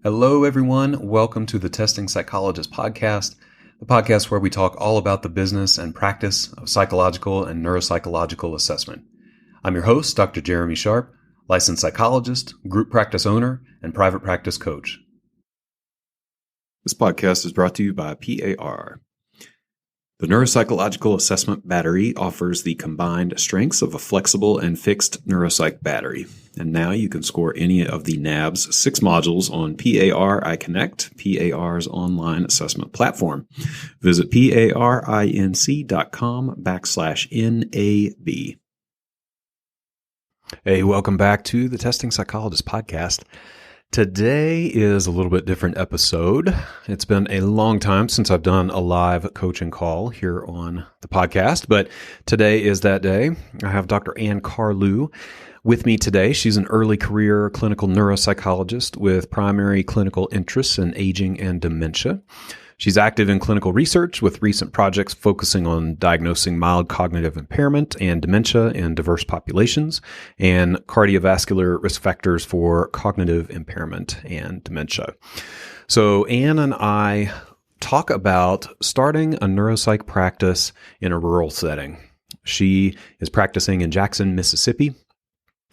Hello, everyone. Welcome to the Testing Psychologist podcast, the podcast where we talk all about the business and practice of psychological and neuropsychological assessment. I'm your host, Dr. Jeremy Sharp, licensed psychologist, group practice owner, and private practice coach. This podcast is brought to you by PAR. The Neuropsychological Assessment Battery offers the combined strengths of a flexible and fixed neuropsych battery. And now you can score any of the NAB's 6 modules on PAR iConnect, PAR's online assessment platform. Visit parinc.com/NAB. Hey, welcome back to the Testing Psychologist podcast. Today is a little bit different episode. It's been a long time since I've done a live coaching call here on the podcast, but today is that day. I have Dr. Ann Carlew with me today. She's an early career clinical neuropsychologist with primary clinical interests in aging and dementia. She's active in clinical research with recent projects focusing on diagnosing mild cognitive impairment and dementia in diverse populations and cardiovascular risk factors for cognitive impairment and dementia. So Ann and I talk about starting a neuropsych practice in a rural setting. She is practicing in Jackson, Mississippi.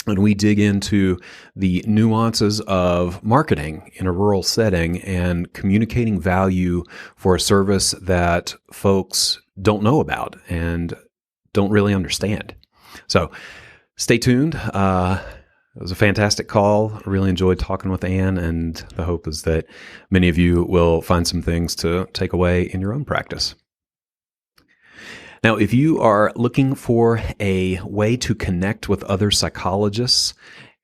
And we dig into the nuances of marketing in a rural setting and communicating value for a service that folks don't know about and don't really understand. So stay tuned. It was a fantastic call. I really enjoyed talking with Ann, and the hope is that many of you will find some things to take away in your own practice. Now, if you are looking for a way to connect with other psychologists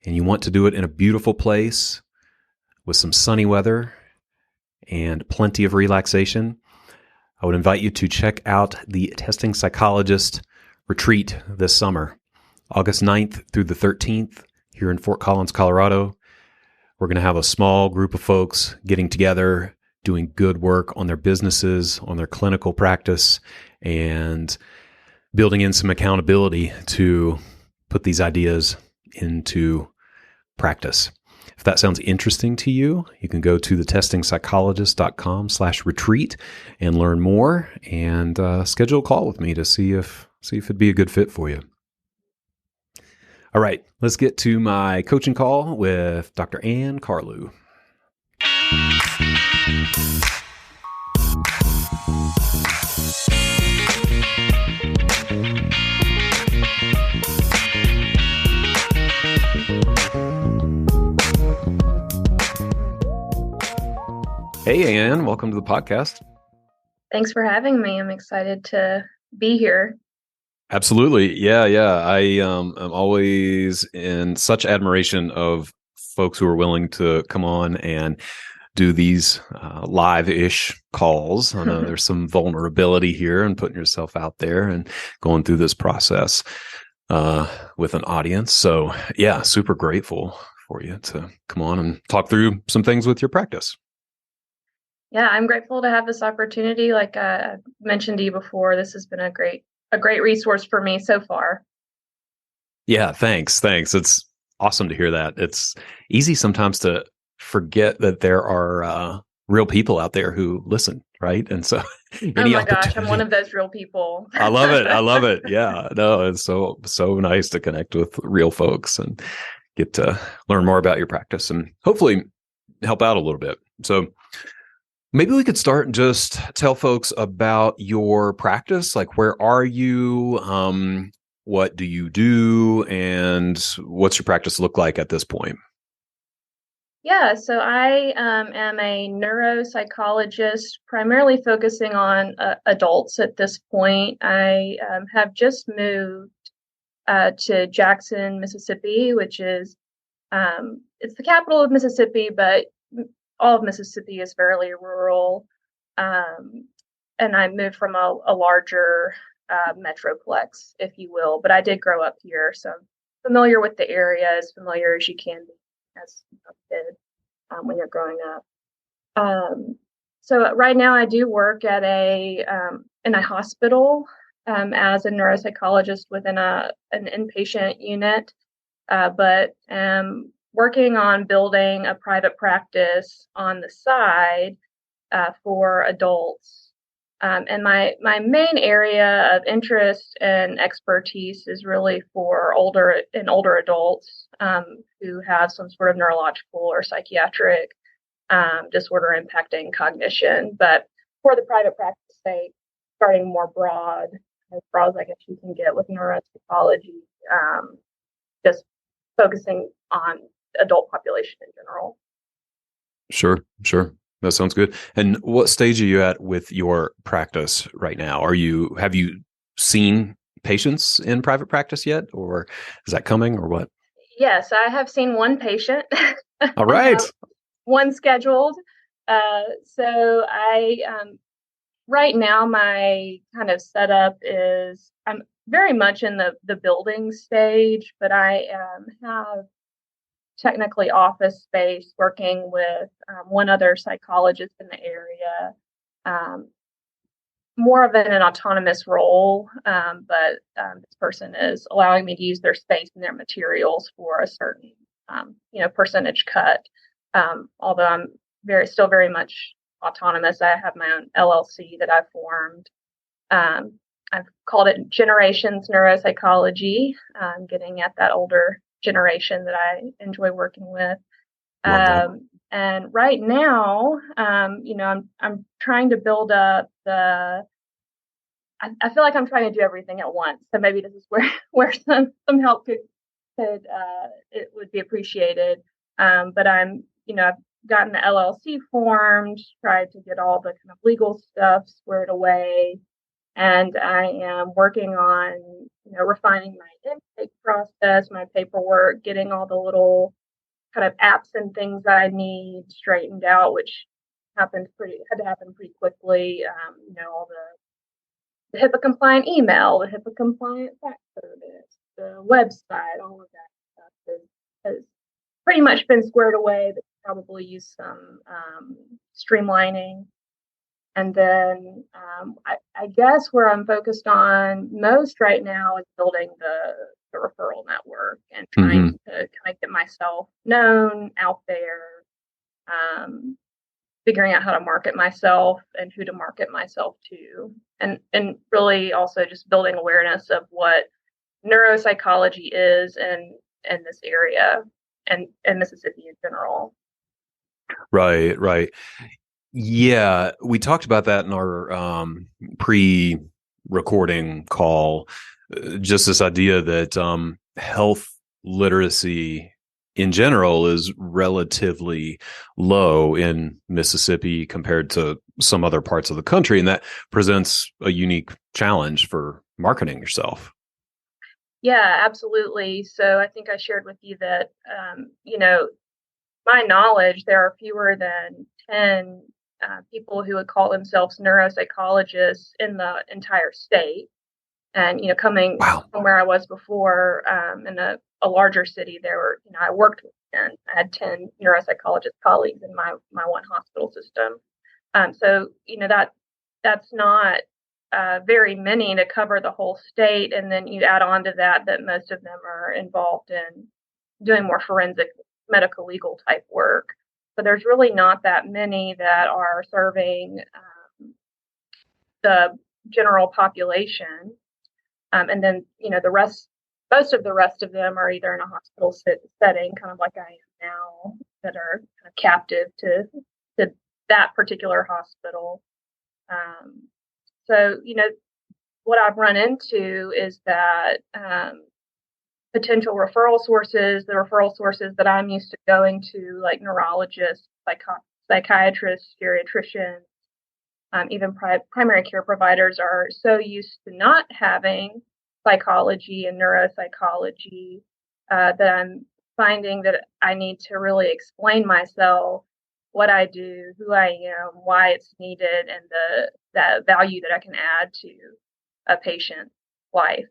and you want to do it in a beautiful place with some sunny weather and plenty of relaxation, I would invite you to check out the Testing Psychologist retreat this summer, August 9th through the 13th here in Fort Collins, Colorado. We're going to have a small group of folks getting together, doing good work on their businesses, on their clinical practice, and building in some accountability to put these ideas into practice. If that sounds interesting to you, you can go to thetestingpsychologist.com/retreat and learn more and schedule a call with me to see if it'd be a good fit for you. All right, let's get to my coaching call with Dr. Ann Carlew. Hey, Ann, welcome to the podcast. Thanks for having me. I'm excited to be here. Absolutely. Yeah. I am always in such admiration of folks who are willing to come on and do these live-ish calls. I know there's some vulnerability here and putting yourself out there and going through this process with an audience. So yeah, super grateful for you to come on and talk through some things with your practice. Yeah, I'm grateful to have this opportunity. Like I mentioned to you before, this has been a great resource for me so far. Yeah, thanks. It's awesome to hear that. It's easy sometimes to forget that there are real people out there who listen, right? And so oh my gosh, I'm one of those real people. I love it. Yeah, no, it's so nice to connect with real folks and get to learn more about your practice and hopefully help out a little bit. So maybe we could start and just tell folks about your practice. Like, where are you? What do you do? And what's your practice look like at this point? Yeah, so I am a neuropsychologist, primarily focusing on adults at this point. I have just moved to Jackson, Mississippi, which is it's the capital of Mississippi, but all of Mississippi is fairly rural. And I moved from a larger metroplex, if you will. But I did grow up here, so I'm familiar with the area, as familiar as you can be as a kid when you're growing up. So right now I do work at in a hospital as a neuropsychologist within an inpatient unit, but working on building a private practice on the side for adults. And my main area of interest and expertise is really for older adults who have some sort of neurological or psychiatric disorder impacting cognition. But for the private practice sake, starting more broad, as broad as I guess you can get with neuropsychology, just focusing on adult population in general. Sure. That sounds good. And what stage are you at with your practice right now? Have you seen patients in private practice yet, or is that coming, or what? Yes, I have seen one patient. All right. One scheduled. So I right now my kind of setup is I'm very much in the building stage, but I have technically office space working with one other psychologist in the area, more of an autonomous role, but this person is allowing me to use their space and their materials for a certain percentage cut. Although I'm still very much autonomous. I have my own LLC that I've formed. I've called it Generations Neuropsychology, getting at that older generation that I enjoy working with. And right now, I'm trying to build up I feel like I'm trying to do everything at once. So maybe this is where some help it would be appreciated. But I've gotten the LLC formed, tried to get all the kind of legal stuff squared away. And I am working on, refining my intake process, my paperwork, getting all the little kind of apps and things that I need straightened out, which had to happen pretty quickly. All the HIPAA compliant email, the HIPAA compliant fax service, the website, all of that stuff has pretty much been squared away, but probably use some streamlining. And then I guess where I'm focused on most right now is building the referral network and trying to kind of get myself known out there, figuring out how to market myself and who to market myself to. And really also just building awareness of what neuropsychology is in this area and Mississippi in general. Right. Yeah, we talked about that in our pre-recording call. Just this idea that health literacy in general is relatively low in Mississippi compared to some other parts of the country, and that presents a unique challenge for marketing yourself. Yeah, absolutely. So I think I shared with you that, my knowledge, there are fewer than 10 people who would call themselves neuropsychologists in the entire state. And, coming from where I was before in a larger city, there were, I worked with 10. I had 10 neuropsychologist colleagues in my one hospital system. So, that's not very many to cover the whole state. And then you add on to that most of them are involved in doing more forensic medical legal type work. So there's really not that many that are serving the general population. And then, most of the rest of them are either in a hospital setting, kind of like I am now, that are kind of captive to that particular hospital. So, what I've run into is that potential referral sources, the referral sources that I'm used to going to, like neurologists, psychiatrists, geriatricians, even primary care providers, are so used to not having psychology and neuropsychology that I'm finding that I need to really explain myself, what I do, who I am, why it's needed, and the value that I can add to a patient's life.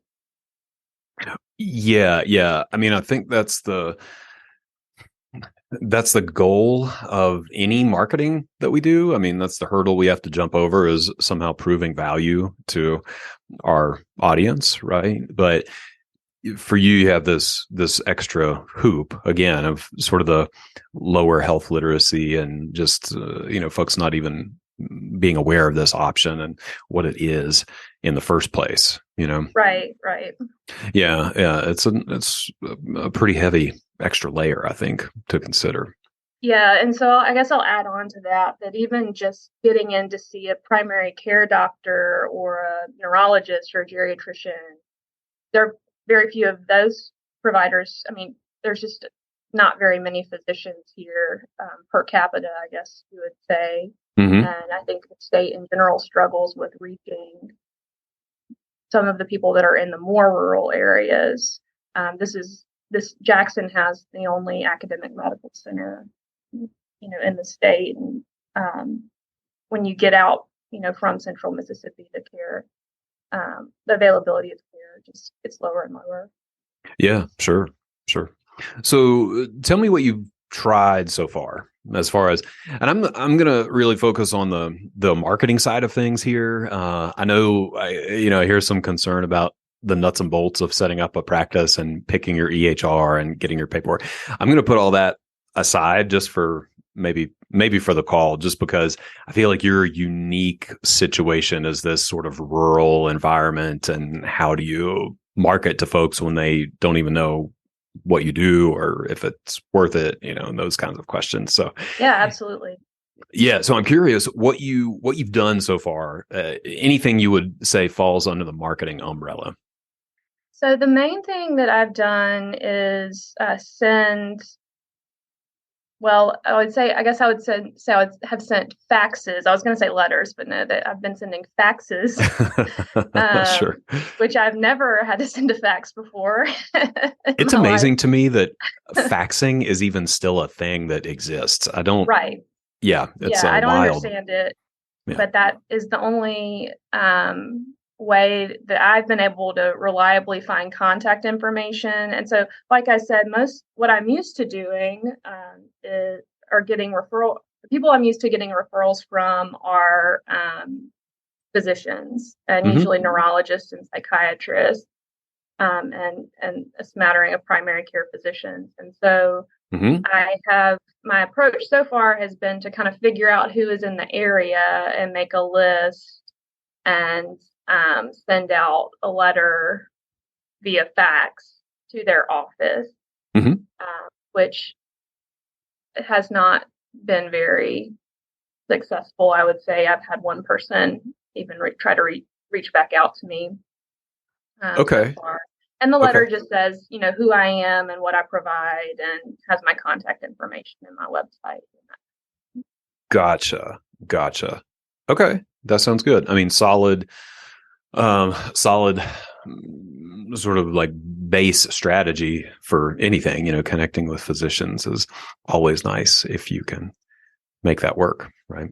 Yeah. I mean, I think that's the goal of any marketing that we do. I mean, that's the hurdle we have to jump over, is somehow proving value to our audience, right? But for you, you have this extra hoop again of sort of the lower health literacy and just folks not even being aware of this option and what it is in the first place. Right. Yeah, it's a pretty heavy extra layer, I think, to consider. Yeah, and so I guess I'll add on to that even just getting in to see a primary care doctor or a neurologist or a geriatrician, there are very few of those providers. I mean, there's just not very many physicians here per capita, I guess you would say. Mm-hmm. And I think the state in general struggles with reaching some of the people that are in the more rural areas. This Jackson has the only academic medical center, in the state. And when you get out, from central Mississippi, the care, the availability of care just gets lower and lower. Yeah, sure. So tell me what you've tried so far as, and I'm going to really focus on the marketing side of things here. I know I hear some concern about the nuts and bolts of setting up a practice and picking your EHR and getting your paperwork. I'm going to put all that aside just for maybe for the call, just because I feel like your unique situation is this sort of rural environment, and how do you market to folks when they don't even know what you do or if it's worth it, and those kinds of questions. So yeah, absolutely. Yeah. So I'm curious what you've done so far, anything you would say falls under the marketing umbrella. So the main thing that I've done is send. Well, I would say I would have sent faxes. I was going to say letters, but no, that I've been sending faxes, Sure. Which I've never had to send a fax before. It's amazing to me that faxing is even still a thing that exists. I don't. Right. Yeah. It's I don't wild. understand it, yeah. But that is the only way that I've been able to reliably find contact information. And so, like I said, what I'm used to doing are getting referral. The people I'm used to getting referrals from are physicians, and usually neurologists and psychiatrists, and a smattering of primary care physicians. And so my approach so far has been to kind of figure out who is in the area and make a list and send out a letter via fax to their office, which has not been very successful. I would say I've had one person even try to reach back out to me. Okay. So far. And the letter just says, who I am and what I provide, and has my contact information in my website. Gotcha. Okay. That sounds good. I mean, solid sort of like base strategy for anything. Connecting with physicians is always nice if you can make that work, right?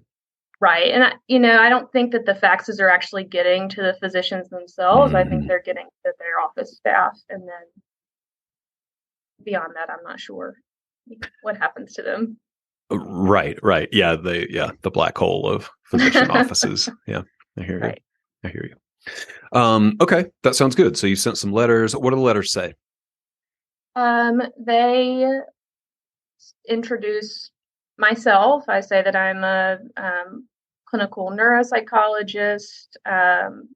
Right. And I don't think that the faxes are actually getting to the physicians themselves. I think they're getting to their office staff, and then beyond that, I'm not sure what happens to them. Right. Yeah, the black hole of physician offices. Yeah, I hear you. Okay, that sounds good. So you sent some letters. What do the letters say? They introduce myself. I say that I'm a clinical neuropsychologist, and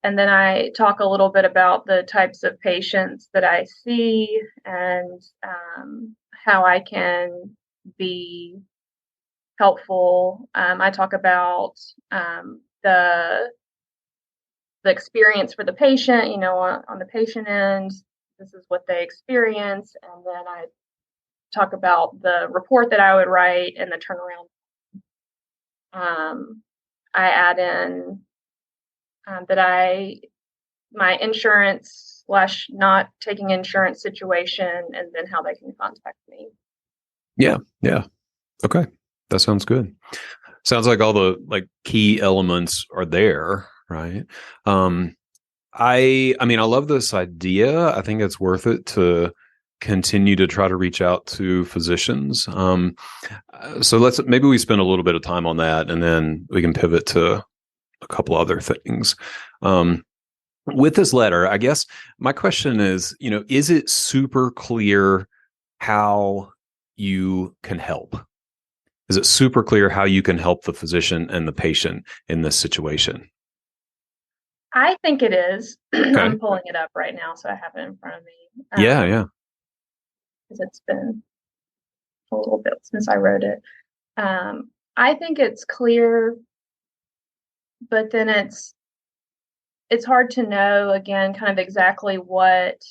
then I talk a little bit about the types of patients that I see and how I can be helpful. I talk about the experience for the patient, on the patient end, this is what they experience. And then I talk about the report that I would write and the turnaround. I add in that my insurance / not taking insurance situation, and then how they can contact me. Yeah. Okay. That sounds good. Sounds like all the key elements are there, right? I mean, I love this idea. I think it's worth it to continue to try to reach out to physicians. So maybe we spend a little bit of time on that, and then we can pivot to a couple other things. with this letter, I guess my question is, is it super clear how you can help? Is it super clear how you can help the physician and the patient in this situation? I think it is. Okay. I'm pulling it up right now, so I have it in front of me. Yeah. Because it's been a little bit since I wrote it. I think it's clear, but then it's hard to know, again, kind of exactly what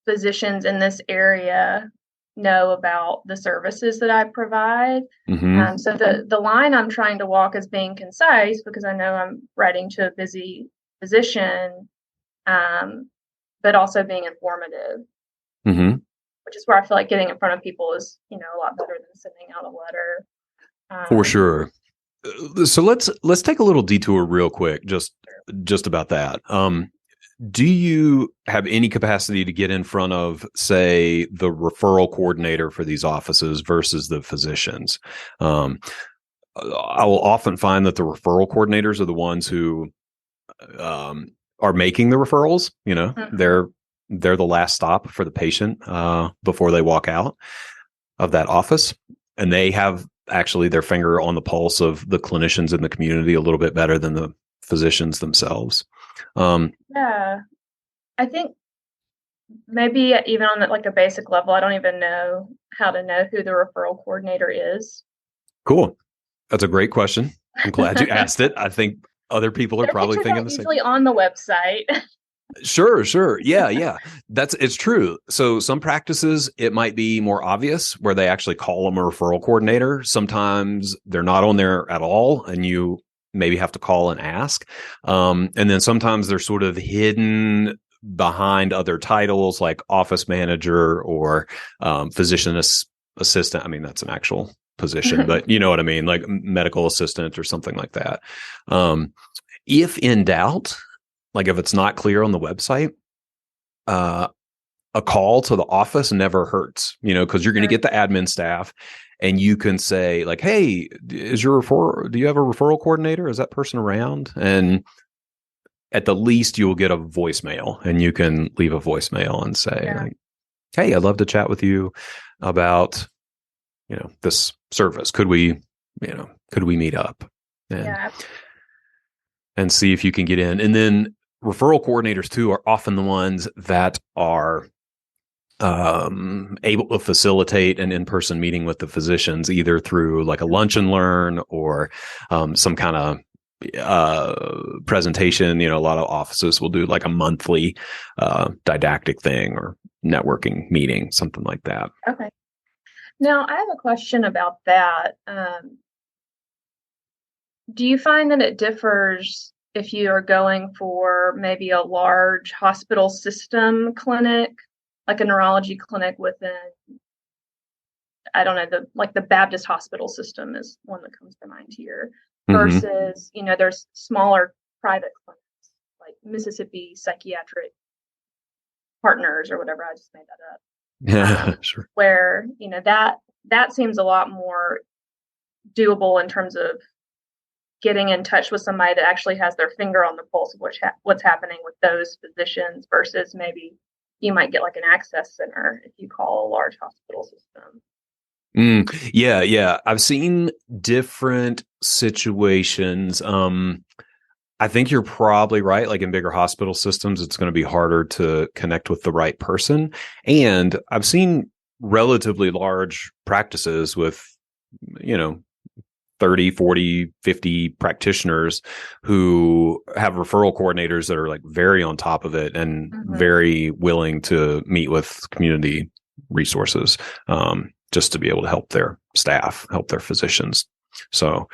physicians in this area know about the services that I provide. Mm-hmm. So the line I'm trying to walk is being concise, because I know I'm writing to a busy physician, but also being informative, Mm-hmm. which is where I feel like getting in front of people is, a lot better than sending out a letter. For sure. So let's take a little detour real quick, just about that. Do you have any capacity to get in front of, say, the referral coordinator for these offices versus the physicians? I will often find that the referral coordinators are the ones who are making the referrals. Mm-hmm. They're the last stop for the patient before they walk out of that office, and they have actually their finger on the pulse of the clinicians in the community a little bit better than the physicians themselves. Yeah, I think maybe even on like a basic level, I don't even know how to know who the referral coordinator is. Cool. That's a great question. I'm glad you asked it. I think other people are Their probably pictures thinking aren't the same. usually on the website. Sure. Yeah. It's true. So some practices, it might be more obvious where they actually call them a referral coordinator. Sometimes they're not on there at all, and you maybe have to call and ask. And then sometimes they're sort of hidden behind other titles like office manager or physician assistant. I mean, that's an actual position, but you know what I mean, like medical assistant or something like that. If in doubt, like if it's not clear on the website, a call to the office never hurts, because you're going to get the admin staff, and you can say like, "Hey, do you have a referral coordinator? Is that person around?" And at the least, you will get a voicemail, and you can leave a voicemail and say, like, "Hey, I'd love to chat with you about, this service. Could we meet up and see if you can get in?" And then referral coordinators too are often the ones that are able to facilitate an in-person meeting with the physicians, either through like a lunch and learn or some kind of presentation. A lot of offices will do like a monthly didactic thing or networking meeting, something like that. Okay. Now, I have a question about that. Do you find that it differs if you are going for maybe a large hospital system clinic, like a neurology clinic within, I don't know, the Baptist hospital system is one that comes to mind here, versus, there's smaller private clinics like Mississippi Psychiatric Partners or whatever. I just made that up. Sure. Where, that seems a lot more doable in terms of getting in touch with somebody that actually has their finger on the pulse of what's happening with those physicians, versus maybe you might get like an access center if you call a large hospital system. Yeah. I've seen different situations. I think you're probably right. Like in bigger hospital systems, it's going to be harder to connect with the right person. And I've seen relatively large practices with, 30, 40, 50 practitioners who have referral coordinators that are like very on top of it and very willing to meet with community resources, just to be able to help their staff, help their physicians. So,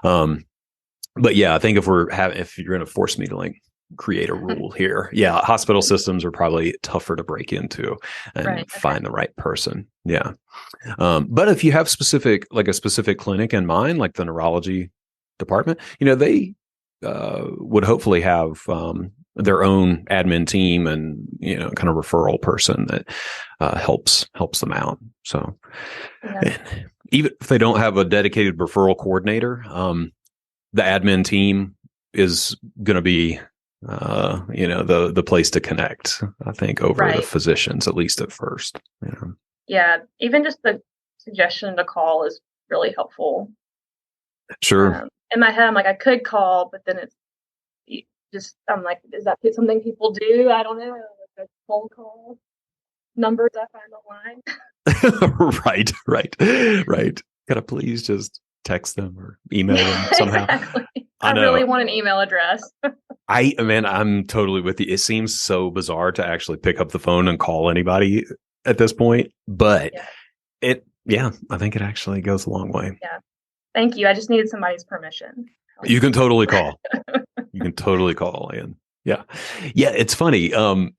but yeah, I think if you're going to force me to like create a rule here, hospital systems are probably tougher to break into and find the right person. Yeah. But if you have a specific clinic in mind, like the neurology department, they would hopefully have their own admin team and, kind of referral person that helps them out. So even if they don't have a dedicated referral coordinator, the admin team is going to be, the place to connect, I think, over the Right. physicians, at least at first. Yeah. Yeah. Even just the suggestion to call is really helpful. Sure. In my head, I'm like, I could call, but then I'm like, is that something people do? I don't know. Like a phone call numbers I find online. Right. Gotta please just text them or email them somehow. Exactly. I know. Really want an email address. I'm totally with you. It seems so bizarre to actually pick up the phone and call anybody at this point, but I think it actually goes a long way. Yeah. Thank you. I just needed somebody's permission. You can totally call. You can totally call in. Yeah. It's funny. I'm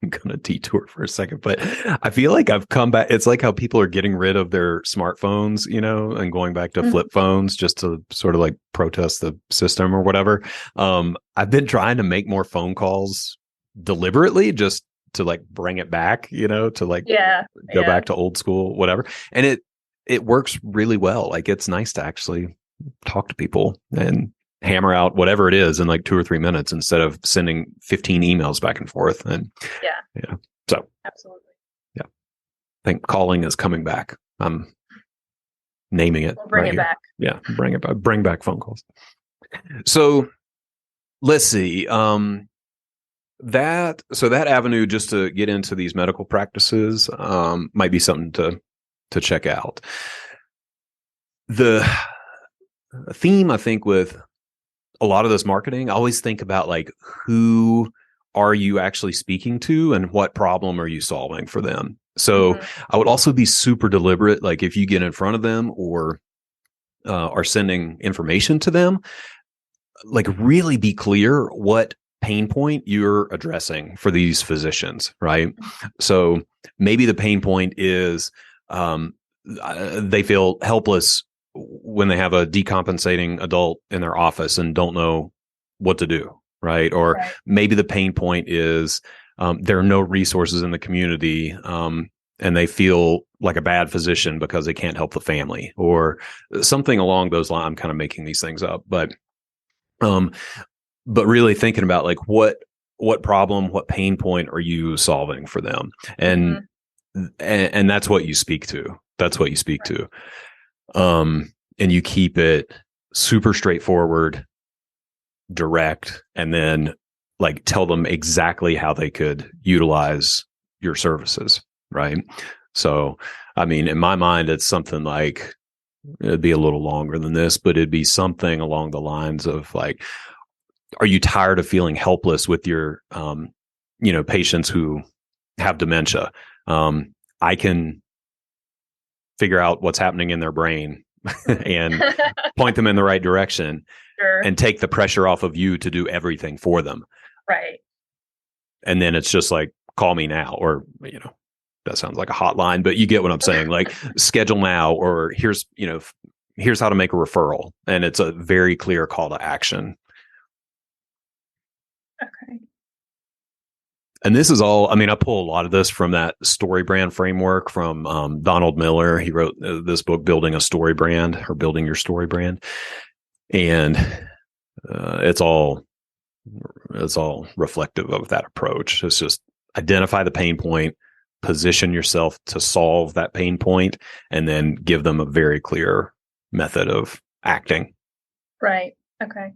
going to detour for a second, but I feel like I've come back. It's like how people are getting rid of their smartphones, and going back to flip phones just to sort of like protest the system or whatever. I've been trying to make more phone calls deliberately just to like bring it back, to like go back to old school, whatever. And it works really well. Like it's nice to actually talk to people and hammer out whatever it is in like 2 or 3 minutes instead of sending 15 emails back and forth. And so absolutely. Yeah. I think calling is coming back. I'm naming it. We'll bring it back. Yeah. Bring it back. Bring back phone calls. So let's see. That avenue, just to get into these medical practices, might be something to check out. The theme, I think, with a lot of this marketing, I always think about like, who are you actually speaking to and what problem are you solving for them? So I would also be super deliberate. Like if you get in front of them or are sending information to them, like really be clear what pain point you're addressing for these physicians, right? So maybe the pain point is they feel helpless when they have a decompensating adult in their office and don't know what to do, right? Or maybe the pain point is there are no resources in the community and they feel like a bad physician because they can't help the family or something along those lines. I'm kind of making these things up, but really thinking about like what problem, what pain point are you solving for them? And that's what you speak to. That's what you speak to. And you keep it super straightforward, direct, and then like tell them exactly how they could utilize your services. Right. So, I mean, in my mind, it's something like, it'd be a little longer than this, but it'd be something along the lines of like, are you tired of feeling helpless with your, patients who have dementia? I can figure out what's happening in their brain and point them in the right direction and take the pressure off of you to do everything for them. Right. And then it's just like, call me now, or, that sounds like a hotline, but you get what I'm saying. Like schedule now, or here's how to make a referral. And it's a very clear call to action. Okay. And this is all, I mean, I pull a lot of this from that story brand framework from Donald Miller. He wrote this book, Building a Story Brand, or Building Your Story Brand. And it's all reflective of that approach. It's just identify the pain point, position yourself to solve that pain point, and then give them a very clear method of acting. Right. Okay.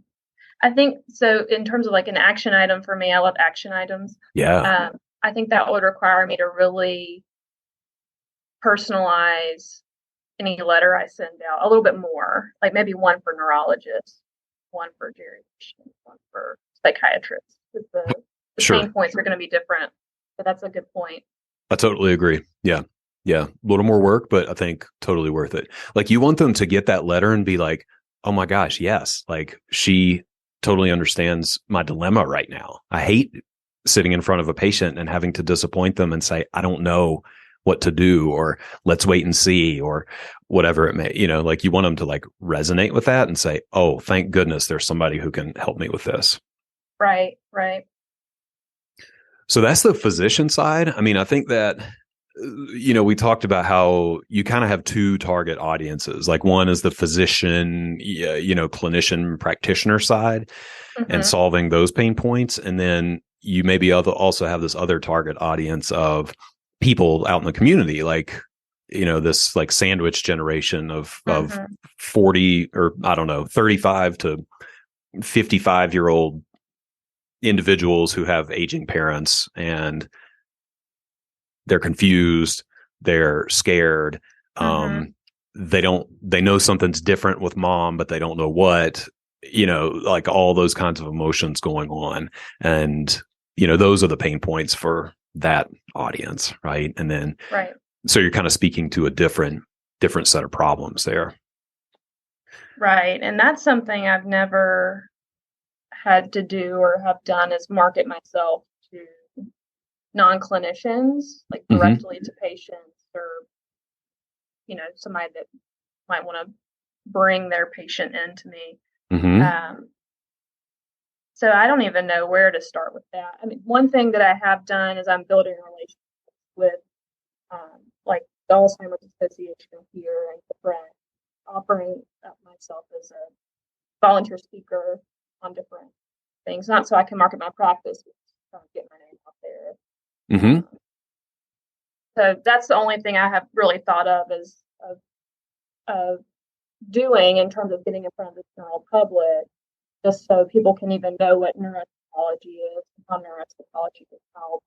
I think so. In terms of like an action item for me, I love action items. Yeah. I think that would require me to really personalize any letter I send out a little bit more, like maybe one for neurologists, one for geriatricians, one for psychiatrists. The pain points are going to be different, but that's a good point. I totally agree. Yeah. A little more work, but I think totally worth it. Like you want them to get that letter and be like, oh my gosh, yes. Like she totally understands my dilemma right now. I hate sitting in front of a patient and having to disappoint them and say, I don't know what to do, or let's wait and see, or whatever it may, like you want them to like resonate with that and say, oh, thank goodness there's somebody who can help me with this. Right. So that's the physician side. I mean, I think that we talked about how you kind of have two target audiences. Like one is the physician, clinician practitioner side and Mm-hmm. solving those pain points. And then you maybe also have this other target audience of people out in the community, like, this like sandwich generation of Mm-hmm. 40 or I don't know, 35 to 55-year-old individuals who have aging parents, and they're confused, they're scared. Mm-hmm. They know something's different with mom, but they don't know what, like all those kinds of emotions going on. And, those are the pain points for that audience. Right. And then, Right. so you're kind of speaking to a different set of problems there. Right. And that's something I've never had to do or have done is market myself to non-clinicians, like Mm-hmm. directly to patients or, somebody that might want to bring their patient in to me. Mm-hmm. So I don't even know where to start with that. I mean, one thing that I have done is I'm building relationships with like the Alzheimer's Association here and different, offering up myself as a volunteer speaker on different things, not so I can market my practice, but get my name out there. Mm-hmm. So that's the only thing I have really thought of as of doing in terms of getting in front of the general public, just so people can even know what neuropsychology is and how neuropsychology can help.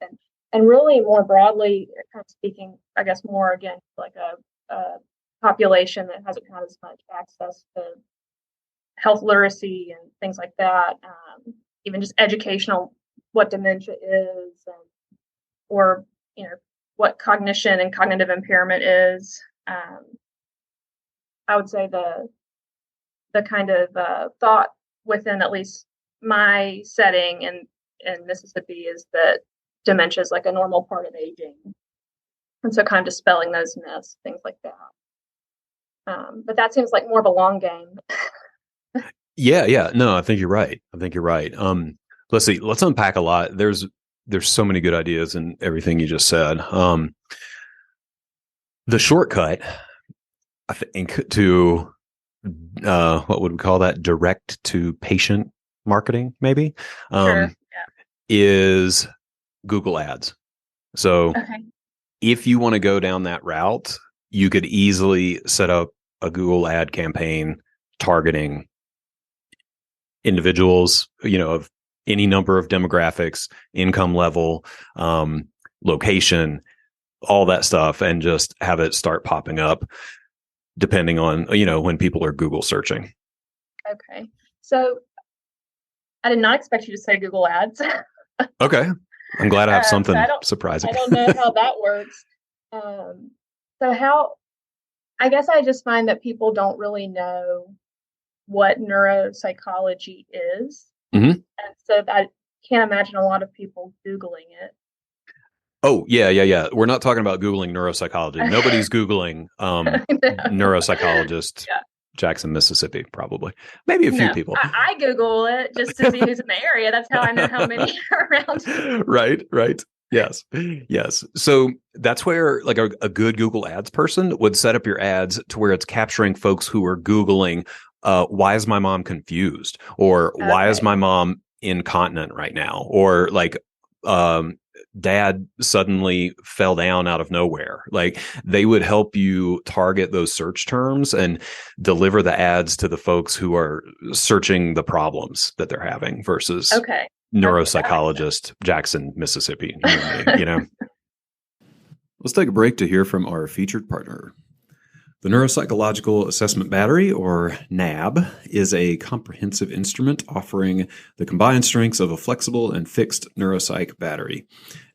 And really more broadly, kind of speaking, I guess more again, like a population that hasn't had as much access to health literacy and things like that, even just educational, what dementia is, or, what cognition and cognitive impairment is. I would say the kind of thought within at least my setting in Mississippi is that dementia is like a normal part of aging. And so kind of dispelling those myths, things like that. But that seems like more of a long game. Yeah. Yeah. No, I think you're right. Let's see. Let's unpack a lot. There's so many good ideas in everything you just said. The shortcut, I think, to what would we call that? Direct to patient marketing, maybe, Sure. is Google Ads. So Okay. if you want to go down that route, you could easily set up a Google ad campaign targeting individuals, of any number of demographics, income level, location, all that stuff, and just have it start popping up depending on, when people are Google searching. Okay. So I did not expect you to say Google Ads. Okay. I'm glad I have So something surprising. I don't know how that works. So how, I guess I just find that people don't really know what neuropsychology is. Mm-hmm. And so I can't imagine a lot of people Googling it. Oh, yeah. We're not talking about Googling neuropsychology. Nobody's Googling neuropsychologist, Yeah. Jackson, Mississippi, probably. Maybe a few people. I Google it just to see who's in the area. That's how I know how many are around. Right. Yes. So that's where like a good Google Ads person would set up your ads to where it's capturing folks who are Googling, why is my mom confused? Or why is my mom incontinent right now? Or like, dad suddenly fell down out of nowhere. Like they would help you target those search terms and deliver the ads to the folks who are searching the problems that they're having versus neuropsychologist Jackson, Mississippi. Let's take a break to hear from our featured partner. The Neuropsychological Assessment Battery, or NAB, is a comprehensive instrument offering the combined strengths of a flexible and fixed neuropsych battery.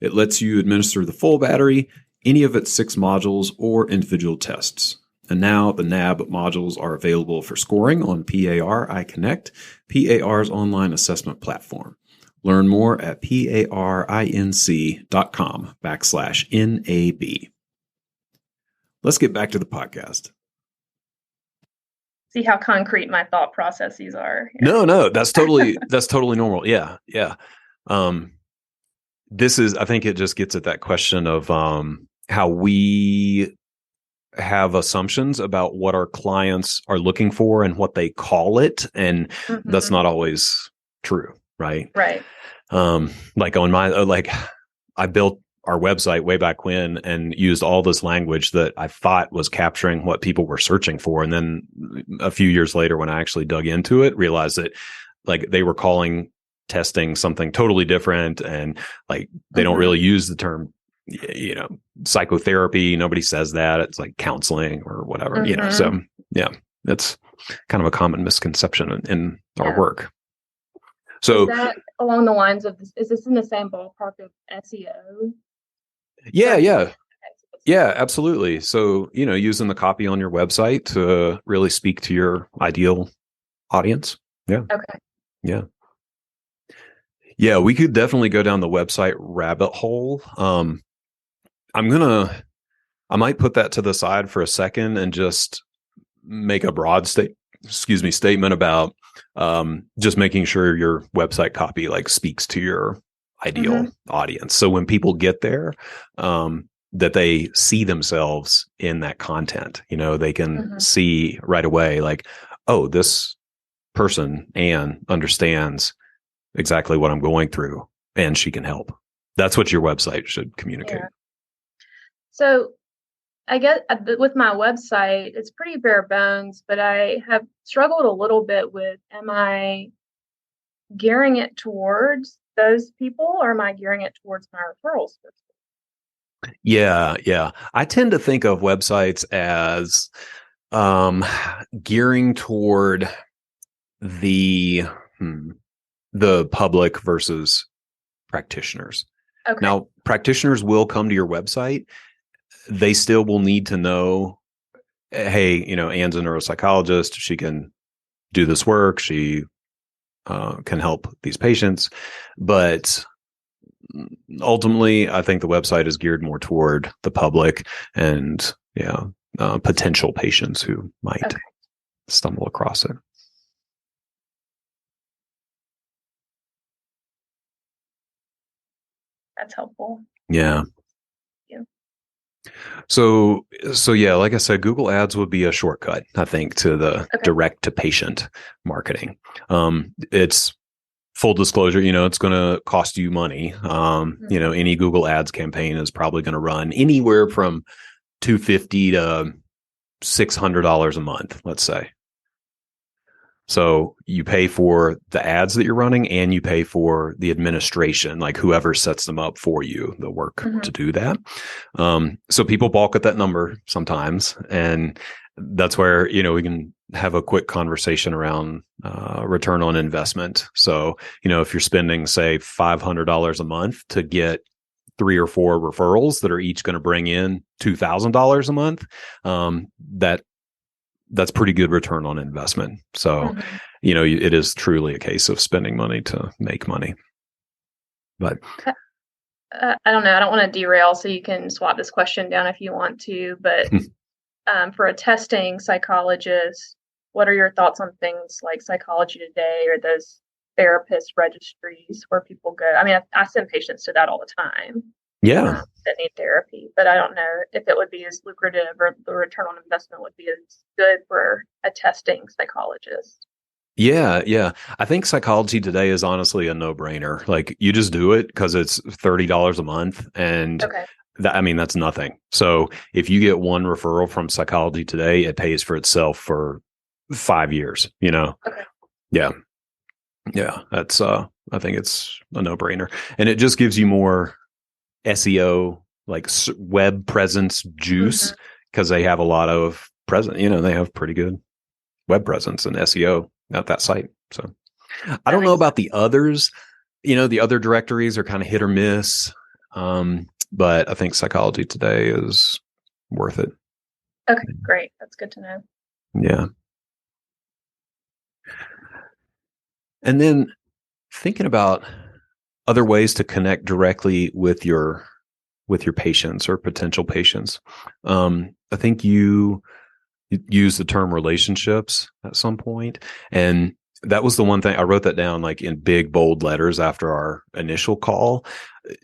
It lets you administer the full battery, any of its 6 modules, or individual tests. And now the NAB modules are available for scoring on PAR iConnect, PAR's online assessment platform. Learn more at parinc.com/NAB. Let's get back to the podcast. See how concrete my thought processes are. No, that's totally normal. Yeah. This is, I think it just gets at that question of how we have assumptions about what our clients are looking for and what they call it, and that's not always true, right? Right. Like on my I built our website way back when and used all this language that I thought was capturing what people were searching for, and then a few years later, when I actually dug into it, realized that like they were calling testing something totally different, and like they don't really use the term, psychotherapy. Nobody says that. It's like counseling or whatever, so yeah, that's kind of a common misconception in our work. So is that along the lines of is this in the same ballpark of SEO? Yeah, absolutely. So, using the copy on your website to really speak to your ideal audience. Yeah. Okay. Yeah. Yeah, we could definitely go down the website rabbit hole. I might put that to the side for a second and just make a broad statement about just making sure your website copy like speaks to your ideal audience. So when people get there, that they see themselves in that content, they can see right away, like, oh, this person, Anne, understands exactly what I'm going through and she can help. That's what your website should communicate. Yeah. So I guess with my website, it's pretty bare bones, but I have struggled a little bit with, am I gearing it towards those people or am I gearing it towards my referrals? Yeah. I tend to think of websites as gearing toward the public versus practitioners. Okay. Now, practitioners will come to your website. They still will need to know, hey, Anne's a neuropsychologist. She can do this work. She can help these patients. But ultimately, I think the website is geared more toward the public and potential patients who might stumble across it. That's helpful. Yeah. So yeah, like I said, Google Ads would be a shortcut, I think, to the direct to patient marketing. It's full disclosure, it's going to cost you money. Any Google Ads campaign is probably going to run anywhere from $250 to $600 a month, let's say. So you pay for the ads that you're running and you pay for the administration, like whoever sets them up for you, the work to do that. So people balk at that number sometimes. And that's where, we can have a quick conversation around return on investment. So, if you're spending, say, $500 a month to get 3 or 4 referrals that are each going to bring in $2,000 a month, that's pretty good return on investment. So, it is truly a case of spending money to make money. But I don't know. I don't want to derail, so you can swap this question down if you want to. But for a testing psychologist, what are your thoughts on things like Psychology Today or those therapist registries where people go? I mean, I send patients to that all the time. Yeah. That need therapy, but I don't know if it would be as lucrative or the return on investment would be as good for a testing psychologist. Yeah. I think Psychology Today is honestly a no-brainer. Like, you just do it because it's $30 a month, and that's nothing. So if you get one referral from Psychology Today, it pays for itself for 5 years. Yeah. That's I think it's a no-brainer, and it just gives you more SEO, like web presence juice, because they have a lot of they have pretty good web presence and SEO at that site. So I don't know about the others. The other directories are kind of hit or miss. But I think Psychology Today is worth it. Okay, great. That's good to know. Yeah. And then thinking about other ways to connect directly with your patients or potential patients. I think you used the term relationships at some point, and that was the one thing I wrote that down like in big bold letters after our initial call.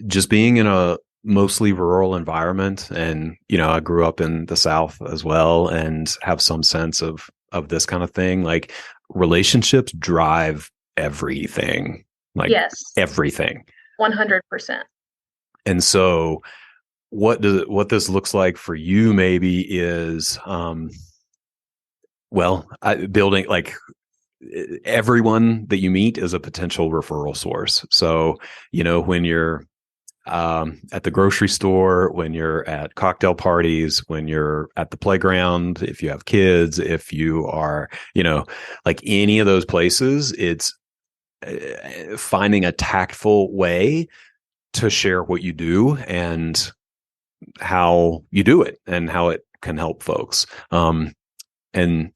Just being in a mostly rural environment, and I grew up in the South as well, and have some sense of this kind of thing. Like, relationships drive everything, like Yes, everything. 100%. And so what this looks like for you maybe is building, like, everyone that you meet is a potential referral source. So when you're at the grocery store, when you're at cocktail parties, when you're at the playground, if you have kids, if you are, like any of those places, it's finding a tactful way to share what you do and how you do it and how it can help folks. And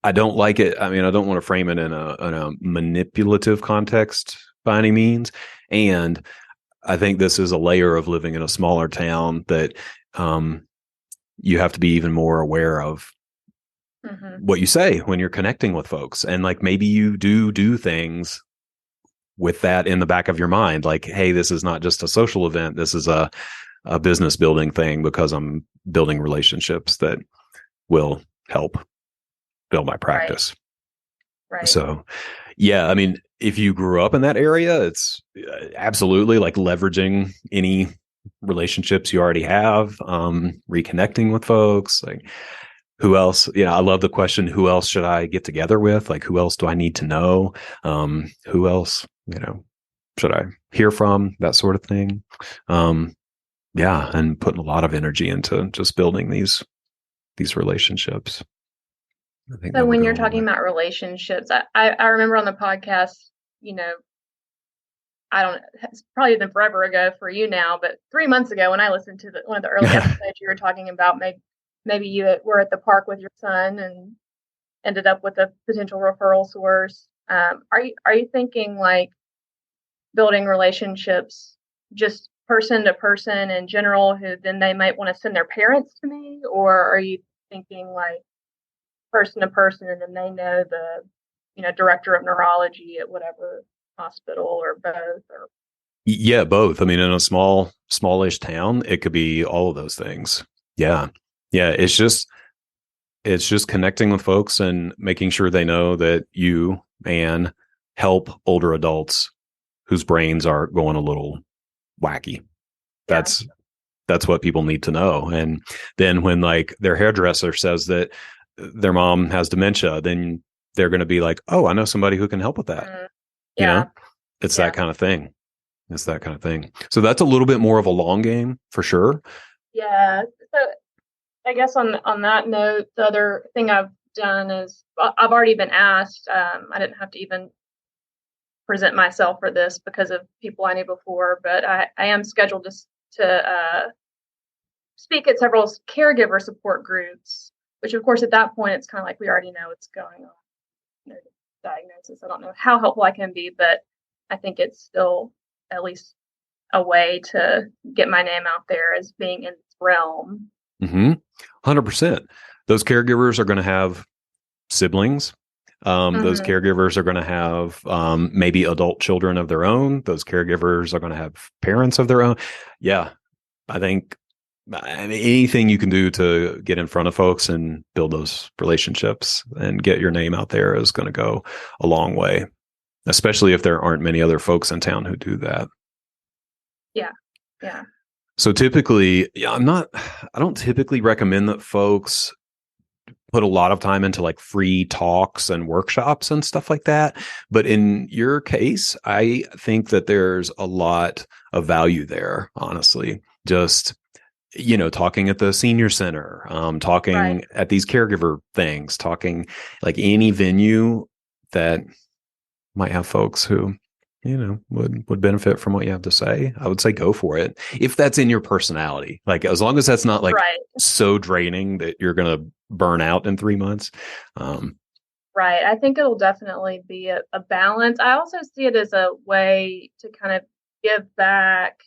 I don't like it. I mean, I don't want to frame it in a manipulative context by any means. And I think this is a layer of living in a smaller town that you have to be even more aware of what you say when you're connecting with folks. And like, maybe you do things with that in the back of your mind. Like, hey, this is not just a social event. This is a business building thing, because I'm building relationships that will help build my Right, practice. right. So, yeah, I mean, if you grew up in that area, it's absolutely like leveraging any relationships you already have, reconnecting with folks. Like, who else? I love the question, who else should I get together with? Like, who else do I need to know? Who else, should I hear from? That sort of thing. Yeah, and putting a lot of energy into just building these relationships. I think So that would when go you're a long talking way. about relationships, I remember on the podcast, you know, I don't, it's probably been forever ago for you now, but 3 months ago when I listened to one of the early episodes, you were talking about maybe you were at the park with your son and ended up with a potential referral source. Are you thinking like building relationships just person to person in general, who then they might want to send their parents to me, or are you thinking like person to person, and then they know the director of neurology at whatever hospital, or both, or Yeah, both. I mean, in a smallish town, it could be all of those things. Yeah. Yeah. It's just connecting with folks and making sure they know that you and help older adults whose brains are going a little wacky. yeah. That's what people need to know. And then when like their hairdresser says that their mom has dementia, then they're going to be like, "Oh, I know somebody who can help with that." Mm, You yeah, know, it's yeah, that kind of thing. It's that kind of thing. So that's a little bit more of a long game for sure. yeah. So I guess on that note, the other thing I've done is I've already been asked. I didn't have to even present myself for this because of people I knew before, but I am scheduled to speak at several caregiver support groups, which of course at that point it's kind of like we already know what's going on. You know, diagnosis. I don't know how helpful I can be, but I think it's still at least a way to get my name out there as being in this realm. 100%. Those caregivers are going to have siblings. Those Mm-hmm. caregivers are going to have maybe adult children of their own. Those caregivers are going to have parents of their own. Yeah, I think, I mean, anything you can do to get in front of folks and build those relationships and get your name out there is going to go a long way, especially if there aren't many other folks in town who do that. Yeah, yeah, So typically, yeah, I don't typically recommend that folks put a lot of time into like free talks and workshops and stuff like that. But in your case, I think that there's a lot of value there, honestly. Just, talking at the senior center, right. talking at these caregiver things, talking like any venue that might have folks who would benefit from what you have to say. I would say go for it if that's in your personality, like as long as that's not like Right, so draining that you're gonna burn out in 3 months. um right. I think it'll definitely be a balance. I also see it as a way to kind of give back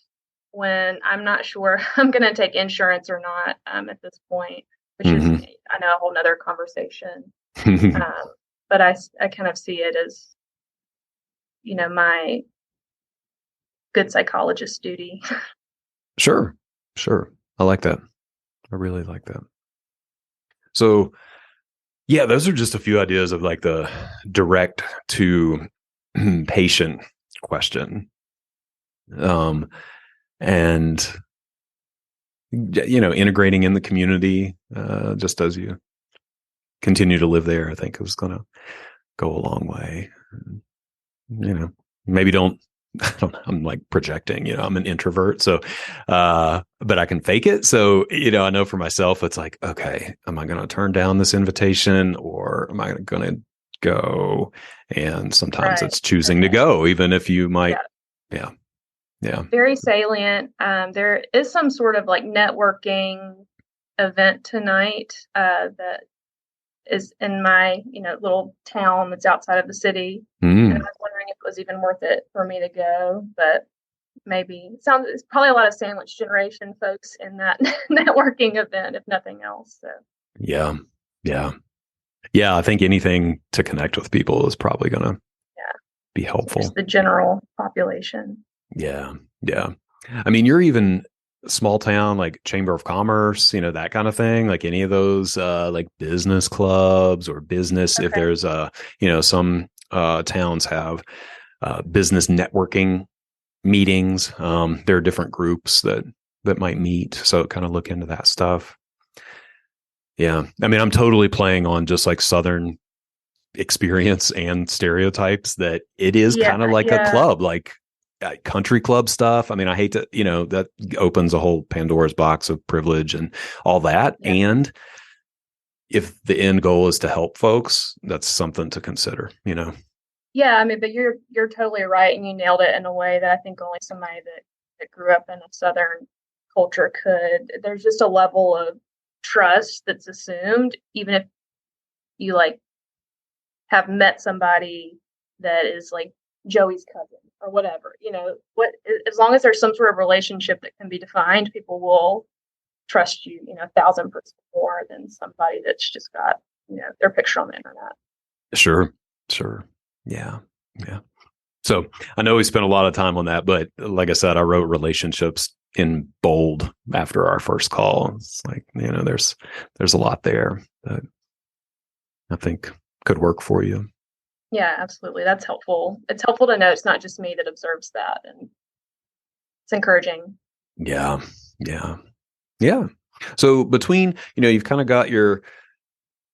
when I'm not sure I'm going to take insurance or not at this point, which is, mhm. I know, a whole nother conversation. Um, but I kind of see it as, my good psychologist duty. Sure. Sure. I like that. I really like that. So, yeah, those are just a few ideas of like the direct to patient question. Um, and, integrating in the community, just as you continue to live there, I think it was going to go a long way. You know, maybe don't, I don't know, I'm like projecting, I'm an introvert. So, but I can fake it. So, I know for myself, it's like, okay, am I going to turn down this invitation or am I going to go? And sometimes Right. it's choosing to Okay. go, even if you might. Yeah. Yeah. Yeah. Very salient. There is some sort of like networking event tonight that is in my, little town that's outside of the city. And I Mm, was wondering if it was even worth it for me to go, but maybe it's probably a lot of sandwich generation folks in that networking event, if nothing else. So yeah. Yeah. Yeah. I think anything to connect with people is probably going to yeah, be so just helpful. the general population. Yeah. Yeah. I mean, you're even small town, like Chamber of Commerce, that kind of thing, like any of those, like business clubs or business, if Okay. there's some, towns have, business networking meetings. There are different groups that might meet. So kind of look into that stuff. Yeah. I mean, I'm totally playing on just like Southern experience and stereotypes that it is Yeah, kind of like a yeah, club, like country club stuff. I mean, I hate to, that opens a whole Pandora's box of privilege and all that. yeah. And if the end goal is to help folks, that's something to consider. Yeah, I mean, but you're totally right, and you nailed it in a way that I think only somebody that grew up in a Southern culture could. There's just a level of trust that's assumed, even if you like have met somebody that is like Joey's cousin or whatever. As long as there's some sort of relationship that can be defined, people will trust you, 1,000% more than somebody that's just got, their picture on the internet. Sure. Sure. Yeah. Yeah. So I know we spent a lot of time on that, but like I said, I wrote relationships in bold after our first call. It's like, there's a lot there that I think could work for you. Yeah, absolutely. That's helpful. It's helpful to know it's not just me that observes that, and it's encouraging. Yeah. Yeah. Yeah. So between, you've kind of got your,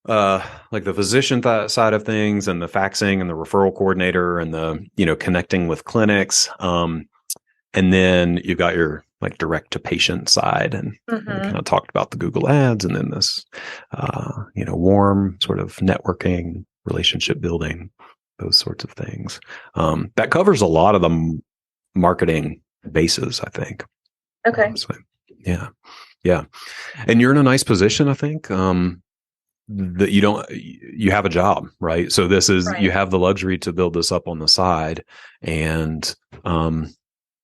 like the physician side of things and the faxing and the referral coordinator and the, connecting with clinics. And then you've got your like direct to patient side, and we kind Hmm. of talked about the Google ads, and then this, warm sort of networking, relationship building, those sorts of things. That covers a lot of the marketing bases, I think. Okay. So, yeah, yeah, and you're in a nice position, I think. That you have a job, right? So you Right. have the luxury to build this up on the side, and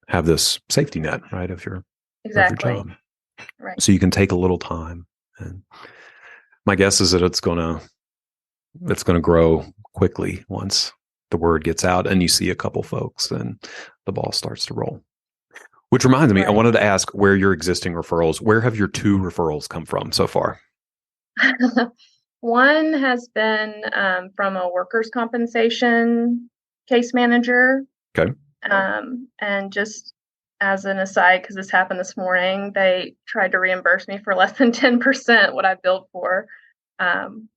have this safety net, right, of your Exactly. job. Right. So you can take a little time. And my guess is that it's gonna grow quickly once the word gets out and you see a couple folks and the ball starts to roll. Which reminds me, I Right. wanted to ask where have your two referrals come from so far? One has been from a workers' compensation case manager. Okay. And just as an aside, because this happened this morning, they tried to reimburse me for less than 10% what I billed for. Um,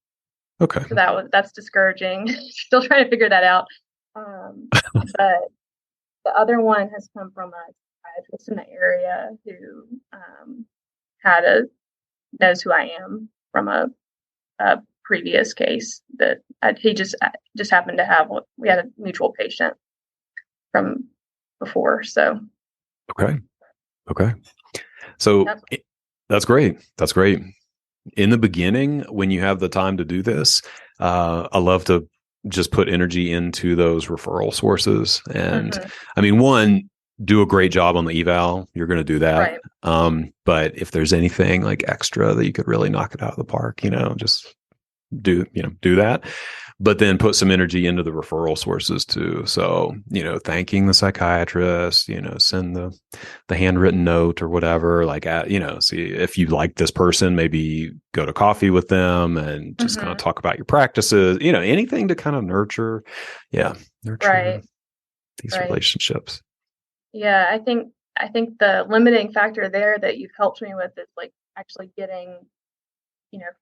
Okay. so that's discouraging. Still trying to figure that out. But the other one has come from a psychiatrist in the area who had a knows who I am from a previous case that he just happened to have. We had a mutual patient from before, so Okay. Okay. So yep. that's great. That's great. In the beginning, when you have the time to do this, I love to just put energy into those referral sources. And Hmm. I mean, one, do a great job on the eval. You're going to do that. Right. But if there's anything like extra that you could really knock it out of the park, just do that. but then put some energy into the referral sources too. So, thanking the psychiatrist, send the handwritten note or whatever, like, see if you like this person, maybe go to coffee with them and just kind of talk about your practices, anything to kind of nurture Right. these relationships. Yeah. I think the limiting factor there that you've helped me with is like actually getting,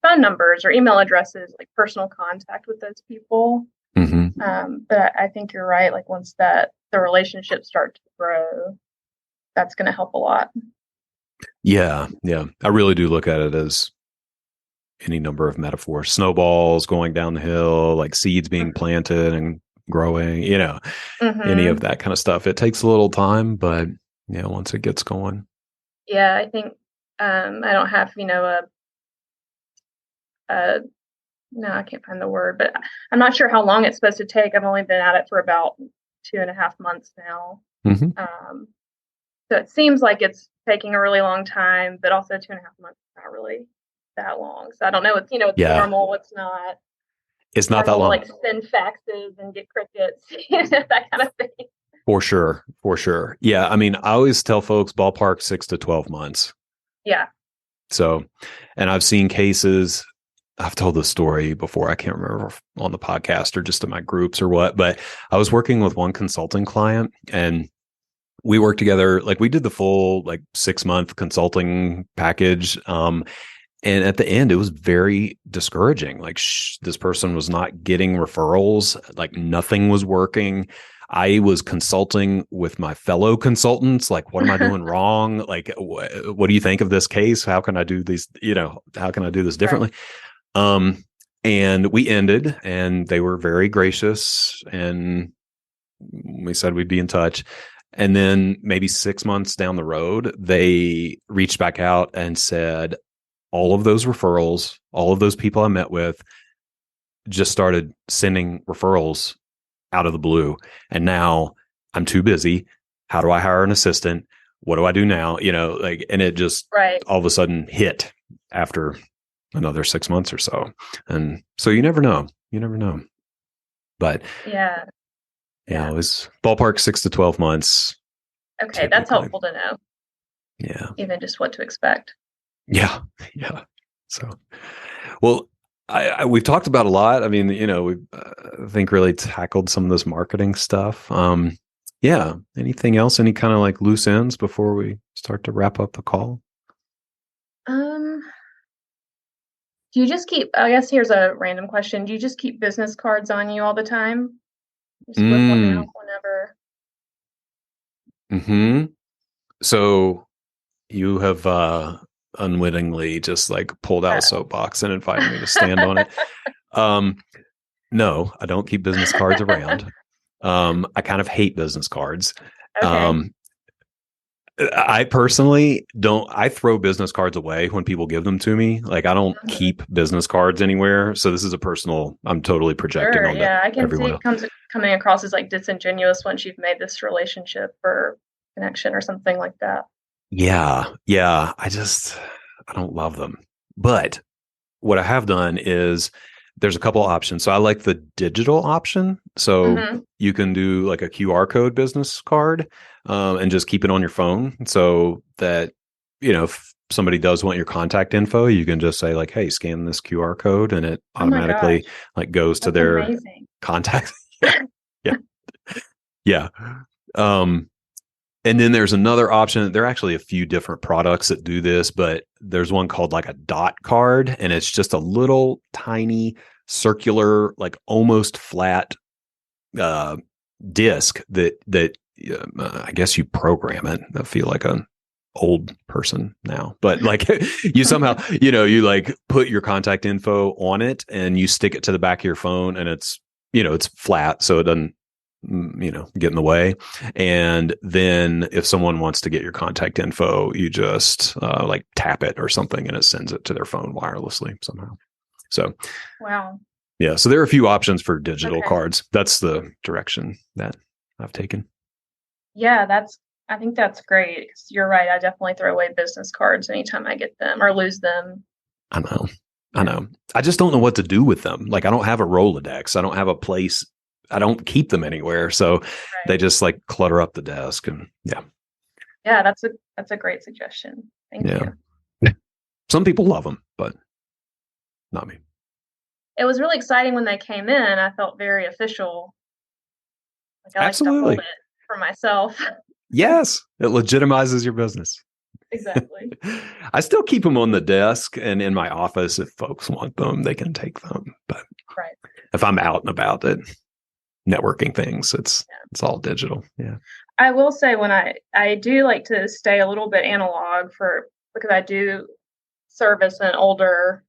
phone numbers or email addresses, like personal contact with those people. But I think you're right. Like once the relationships start to grow, that's going to help a lot. Yeah. Yeah. I really do look at it as any number of metaphors, snowballs going down the hill, like seeds being planted and growing, any of that kind of stuff. It takes a little time, but once it gets going. Yeah. I think, I don't have, no, I can't find the word, but I'm not sure how long it's supposed to take. I've only been at it for about 2.5 months now. So it seems like it's taking a really long time, but also 2.5 months is not really that long. So I don't know what's, what's normal, what's not. It's not that long. Like send faxes and get crickets, that kind of thing. For sure. Yeah. I mean, I always tell folks ballpark 6 to 12 months. Yeah. So, and I've seen cases, I've told this story before. I can't remember on the podcast or just in my groups or what, but I was working with one consulting client and we worked together. Like we did the full 6-month consulting package. And at the end, it was very discouraging. Like this person was not getting referrals. Like nothing was working. I was consulting with my fellow consultants. Like, what am I doing wrong? Like, what do you think of this case? How can I do these? How can I do this differently? Right. And we ended, and they were very gracious, and we said we'd be in touch. And then maybe 6 months down the road, they reached back out and said, all of those referrals, all of those people I met with just started sending referrals out of the blue. And now I'm too busy. How do I hire an assistant? What do I do now? And it just all of a sudden hit after another 6 months or so. And so you never know. But yeah, it was ballpark 6 to 12 months. Okay. Typically. That's helpful to know. Yeah. Even just what to expect. Yeah. So, well, we've talked about a lot. I mean, we've I think really tackled some of this marketing stuff. Anything else? Any kind of loose ends before we start to wrap up the call? Do you just keep? I guess here's a random question. Do you just keep business cards on you all the time? Just whip them out whenever. So you have unwittingly just pulled out a soapbox and invited me to stand on it. No, I don't keep business cards around. I kind of hate business cards. Okay. I personally don't. I throw business cards away when people give them to me. I don't keep business cards anywhere. So this is a personal. I'm totally projecting on that. I can see it coming across as disingenuous once you've made this relationship or connection or something like that. Yeah. I don't love them. But what I have done is there's a couple options. So I like the digital option. So you can do a QR code business card and just keep it on your phone so that, if somebody does want your contact info, you can just say hey, scan this QR code and it automatically goes to their contact. Yeah. And then there's another option. There are actually a few different products that do this, but there's one called a dot card, and it's just a little tiny circular, almost flat disc that I guess you program it. I feel like an old person now, but you somehow, you put your contact info on it and you stick it to the back of your phone, and it's, it's flat, so it doesn't get in the way. And then if someone wants to get your contact info, you just tap it or something and it sends it to their phone wirelessly somehow. So, wow. Yeah. So there are a few options for digital cards. That's the direction that I've taken. Yeah, I think that's great. 'Cause you're right. I definitely throw away business cards anytime I get them or lose them. I know. I know. I just don't know what to do with them. Like, I don't have a Rolodex. I don't have a place. I don't keep them anywhere. So Right. they just like clutter up the desk. And yeah. Yeah, that's a great suggestion. Thank you. Some people love them, but not me. It was really exciting when they came in. I felt very official. Like I like to Absolutely. hold it for myself. Yes. It legitimizes your business. Exactly. I still keep them on the desk and in my office. If folks want them, they can take them. But Right. if I'm out and about it, networking things, it's all digital. Yeah. I will say when I do like to stay a little bit analog because I do service an older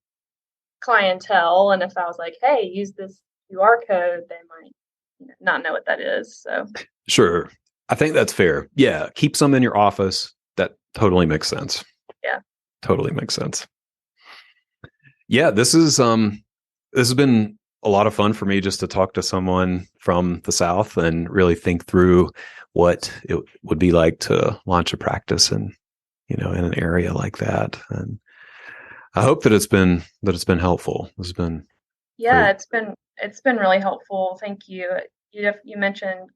clientele, and if I was like, hey, use this QR code, they might not know what that is. So Sure. I think that's fair. Yeah. Keep some in your office. That totally makes sense. Yeah. Totally makes sense. Yeah, this has been a lot of fun for me just to talk to someone from the South and really think through what it would be like to launch a practice in an area like that. And I hope that it's been helpful. It's been yeah, great. it's been really helpful. Thank you. You mentioned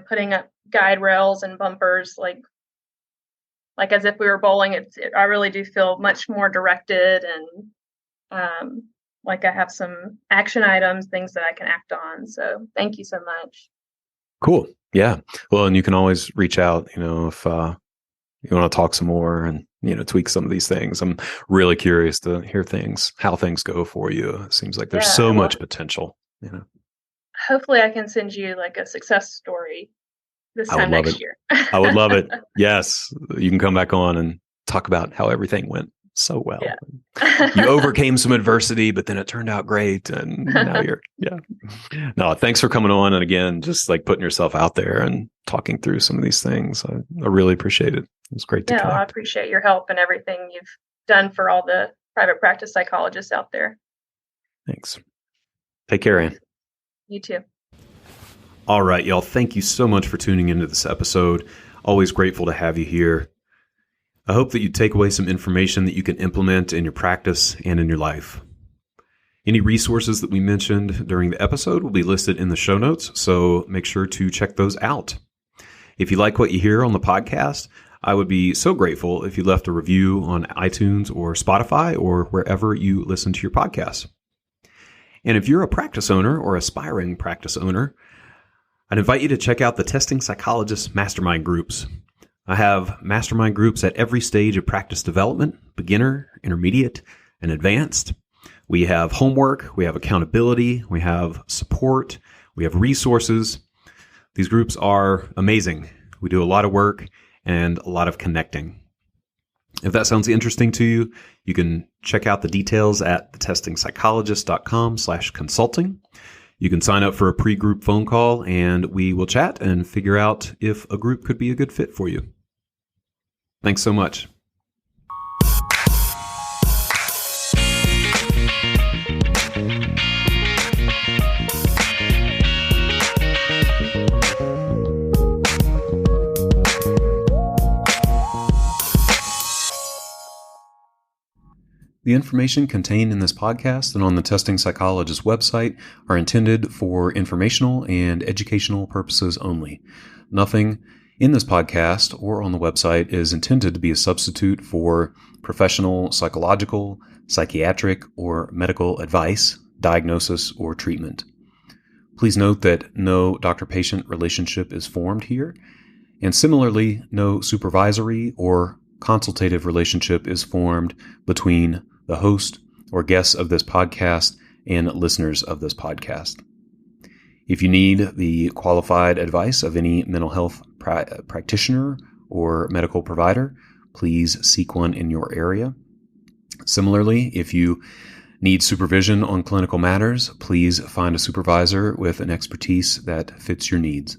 putting up guide rails and bumpers like as if we were bowling. I really do feel much more directed and like I have some action items, things that I can act on. So thank you so much. Cool. Yeah. Well, and you can always reach out, if you want to talk some more and, tweak some of these things. I'm really curious to hear how things go for you. It seems like there's so much potential, Hopefully I can send you like a success story this time next year. I would love it. Yes. You can come back on and talk about how everything went so well. Yeah. You overcame some adversity, but then it turned out great. And now no, thanks for coming on. And again, just like putting yourself out there and talking through some of these things. I really appreciate it. It was great to connect. I appreciate your help and everything you've done for all the private practice psychologists out there. Thanks. Take care, Ann. You too. All right, y'all. Thank you so much for tuning into this episode. Always grateful to have you here. I hope that you take away some information that you can implement in your practice and in your life. Any resources that we mentioned during the episode will be listed in the show notes, so make sure to check those out. If you like what you hear on the podcast, I would be so grateful if you left a review on iTunes or Spotify or wherever you listen to your podcasts. And if you're a practice owner or aspiring practice owner, I'd invite you to check out the Testing Psychologist Mastermind groups. I have mastermind groups at every stage of practice development, beginner, intermediate, and advanced. We have homework, we have accountability, we have support, we have resources. These groups are amazing. We do a lot of work and a lot of connecting. If that sounds interesting to you, you can check out the details at thetestingpsychologist.com/consulting. You can sign up for a pre-group phone call and we will chat and figure out if a group could be a good fit for you. Thanks so much. The information contained in this podcast and on the Testing Psychologist website are intended for informational and educational purposes only. Nothing in this podcast or on the website is intended to be a substitute for professional psychological, psychiatric, or medical advice, diagnosis, or treatment. Please note that no doctor-patient relationship is formed here, and similarly, no supervisory or consultative relationship is formed between the host or guests of this podcast and listeners of this podcast. If you need the qualified advice of any mental health practitioner or medical provider, please seek one in your area. Similarly, if you need supervision on clinical matters, please find a supervisor with an expertise that fits your needs.